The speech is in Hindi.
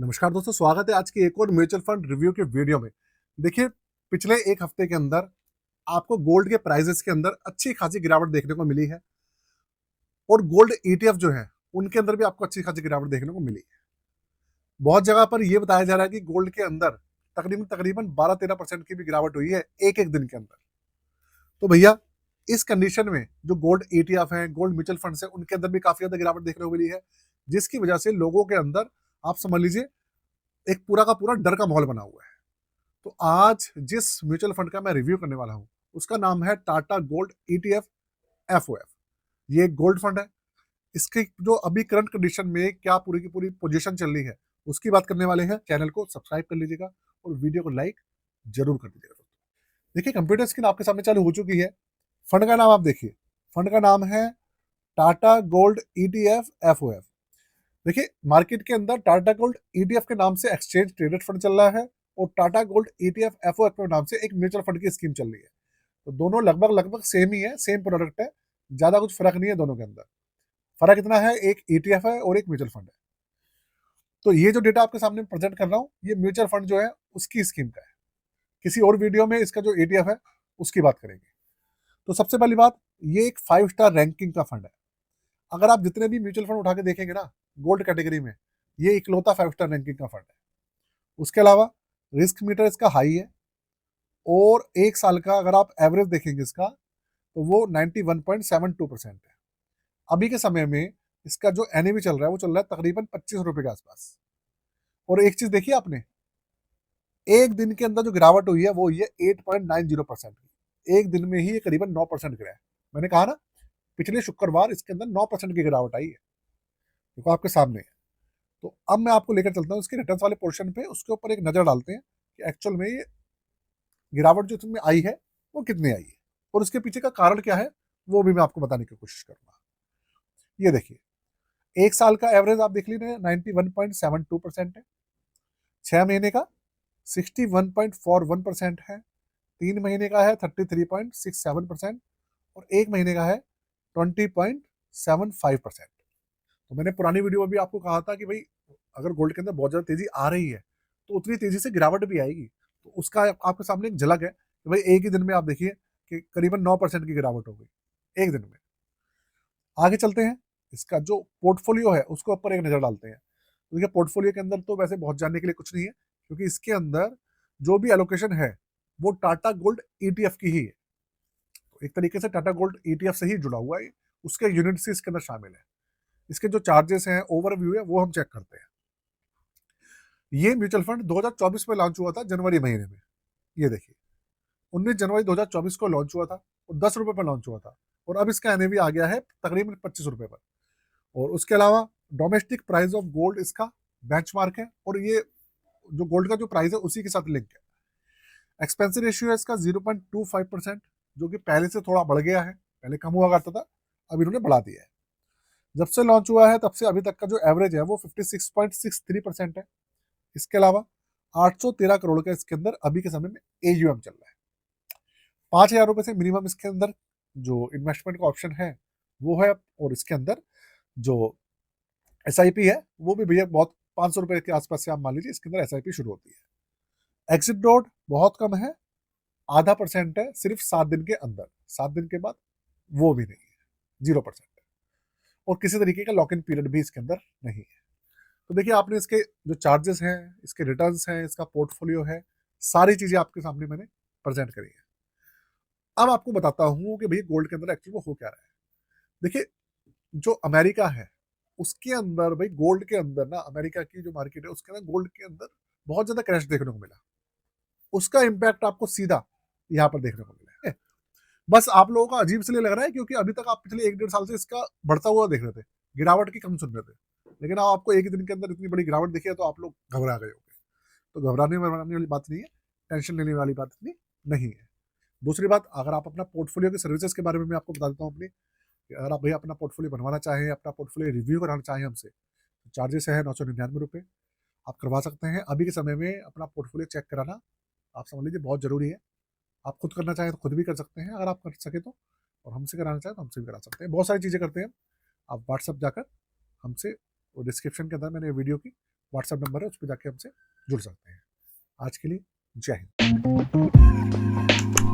नमस्कार दोस्तों, स्वागत है आज की एक और म्यूचुअल फंड रिव्यू के वीडियो में। देखिए, पिछले एक हफ्ते के अंदर आपको गोल्ड के प्राइसेस के अंदर अच्छी खासी गिरावट देखने को मिली है और गोल्ड ईटीएफ जो है उनके अंदर भी आपको अच्छी खासी गिरावट देखने को मिली है। बहुत जगह पर यह बताया जा रहा है कि गोल्ड के अंदर तकरीबन तकरीबन 12-13% की भी गिरावट हुई है एक एक दिन के अंदर। तो भैया, इस कंडीशन में जो गोल्ड ईटीएफ है, गोल्ड म्यूचुअल फंड है, उनके अंदर भी काफी ज्यादा गिरावट देखने को मिली है, जिसकी वजह से लोगों के अंदर आप समझ लीजिए एक पूरा का पूरा डर का माहौल बना हुआ है। तो आज जिस म्यूचुअल फंड का मैं रिव्यू करने वाला हूं उसका नाम है टाटा गोल्ड ईटीएफ एफओएफ। ये एक गोल्ड फंड है। इसकी जो अभी करंट कंडीशन में क्या पूरी की पूरी पोजीशन चल रही है उसकी बात करने वाले हैं। चैनल को सब्सक्राइब कर लीजिएगा और वीडियो को लाइक जरूर कर दीजिएगा दोस्तों। देखिए, कंप्यूटर स्क्रीन आपके सामने चालू हो चुकी है। फंड का नाम आप देखिए, फंड का नाम है टाटा गोल्ड ईटीएफ एफओएफ। देखिए, मार्केट के अंदर टाटा गोल्ड ईटीएफ के नाम से एक्सचेंज ट्रेडेड फंड चल रहा है और टाटा गोल्ड ईटीएफ एफओएफ के नाम से एक म्यूचुअल फंड की स्कीम चल रही है। तो दोनों लगभग लगभग सेम ही है, सेम प्रोडक्ट है, ज्यादा कुछ फर्क नहीं है दोनों के अंदर। फर्क इतना है, एक ईटीएफ है और एक म्यूचुअल फंड है। तो ये जो डेटा आपके सामने प्रेजेंट कर रहा हूँ, ये म्यूचुअल फंड जो है उसकी स्कीम का है। किसी और वीडियो में इसका जो ईटीएफ है उसकी बात करेंगे। तो सबसे पहली बात, ये एक 5 स्टार रैंकिंग का फंड है। अगर आप जितने भी म्यूचुअल फंड उठा के देखेंगे ना गोल्ड कैटेगरी में, ये इकलौता 5 स्टार रैंकिंग का फंड है। उसके अलावा रिस्क मीटर इसका हाई है और एक साल का अगर आप एवरेज देखेंगे इसका तो वो 91.72% है। अभी के समय में इसका जो एनएवी चल रहा है वो चल रहा है तकरीबन 25 रुपए के आसपास। और एक चीज देखिए आपने, एक दिन के अंदर जो गिरावट हुई है वो हुई है 8.90% की। एक दिन में ही ये करीबन 9% गिरा है। मैंने कहा ना, पिछले शुक्रवार इसके अंदर 9% की गिरावट आई है। देखो आपके सामने है। तो अब मैं आपको लेकर चलता हूँ इसके रिटर्न वाले पोर्शन पे, उसके ऊपर एक नजर डालते हैं कि एक्चुअल में ये गिरावट जो इसमें आई है वो कितनी आई है और उसके पीछे का कारण क्या है वो भी मैं आपको बताने की कोशिश करूंगा। ये देखिए, एक साल का एवरेज आप देख लीजिए 91.72% है। 6 महीने का 61.41% है। 3 महीने का है 33.67% और 1 महीने का है 20.75%। तो मैंने पुरानी वीडियो में भी आपको कहा था कि भाई, अगर गोल्ड के अंदर बहुत ज्यादा तेजी आ रही है तो उतनी तेजी से गिरावट भी आएगी। तो उसका आपके सामने एक झलक है कि भाई एक ही दिन में आप देखिए कि करीबन 9% की गिरावट हो गई एक दिन में। आगे चलते हैं, इसका जो पोर्टफोलियो है उसके ऊपर एक नजर डालते हैं। तो देखिए, पोर्टफोलियो के अंदर तो वैसे बहुत जानने के लिए कुछ नहीं है, क्योंकि इसके अंदर जो भी एलोकेशन है वो टाटा गोल्ड ईटीएफ की ही है। तो एक तरीके से टाटा गोल्ड ईटीएफ से ही जुड़ा हुआ है, उसके यूनिट से इसके अंदर शामिल है। इसके जो चार्जेस हैं, ओवरव्यू है, वो हम चेक करते हैं। ये म्यूचुअल फंड 2024 में लॉन्च हुआ था जनवरी महीने में। ये देखिए, 19 जनवरी 2024 को लॉन्च हुआ था और 10 रुपए पर लॉन्च हुआ था और अब इसका एनएवी आ गया है तकरीबन 25 रुपए पर। और उसके अलावा डोमेस्टिक प्राइस ऑफ गोल्ड इसका बेंचमार्क है और ये जो गोल्ड का जो प्राइस है उसी के साथ लिंक है। एक्सपेंसिव रेशियो है इसका 0.25%, जो कि पहले से थोड़ा बढ़ गया है। पहले कम हुआ करता था, अब इन्होंने बढ़ा दिया है। जब से लॉन्च हुआ है तब से अभी तक का जो एवरेज है वो 56.63% है। इसके अलावा 813 करोड़ का इसके अंदर अभी के समय में एयूएम चल रहा है। 5,000 रुपए से मिनिमम इसके अंदर जो इन्वेस्टमेंट का ऑप्शन है वो है। और इसके अंदर जो एसआईपी है वो भी भैया बहुत 500 रुपए के आसपास से आप मान लीजिए इसके अंदर एसआईपी शुरू होती है। एग्जिट डॉट बहुत कम है, ½ % है सिर्फ 7 दिन के अंदर। 7 दिन के बाद वो भी नहीं है, 0% है। और किसी तरीके का लॉक इन पीरियड भी इसके अंदर नहीं है। तो देखिए, आपने इसके जो चार्जेस हैं, इसके रिटर्न्स हैं, इसका पोर्टफोलियो है, सारी चीजें आपके सामने मैंने प्रेजेंट करी है। अब आपको बताता हूं कि भाई गोल्ड के अंदर एक्चुअली वो हो क्या रहा है। देखिए, जो अमेरिका है उसके अंदर, भाई गोल्ड के अंदर ना, अमेरिका की जो मार्केट है उसके अंदर गोल्ड के अंदर बहुत ज्यादा क्रैश देखने को मिला। उसका इम्पैक्ट आपको सीधा यहाँ पर देखने को मिला है। बस आप लोगों का अजीब इसलिए लग रहा है क्योंकि अभी तक आप पिछले 1-1.5 साल से इसका बढ़ता हुआ देख रहे थे, गिरावट की कम सुन रहे थे। लेकिन अब आपको एक ही दिन के अंदर इतनी बड़ी गिरावट दिखी है तो आप लोग घबरा गए होंगे। तो घबराने वाली बात नहीं है, टेंशन लेने वाली बात इतनी नहीं है। दूसरी बात, अगर आप अपना पोर्टफोलियो की सर्विसेज के बारे में मैं आपको बता देता हूँ अपनी, अगर आप भैया अपना पोर्टफोलियो बनवाना चाहें, अपना पोर्टफोलियो रिव्यू कराना चाहें हमसे, तो चार्जेस है 999 रुपये। आप करवा सकते हैं। अभी के समय में अपना पोर्टफोलियो चेक कराना आप समझ लीजिए बहुत जरूरी है। आप खुद करना चाहें तो खुद भी कर सकते हैं अगर आप कर सके तो, और हमसे कराना चाहें तो हमसे भी करा सकते हैं। बहुत सारी चीज़ें करते हैं। आप व्हाट्सअप जाकर हमसे, वो डिस्क्रिप्शन के अंदर मैंने वीडियो की व्हाट्सएप नंबर है, उस पर जाके हमसे जुड़ सकते हैं। आज के लिए जय हिंद।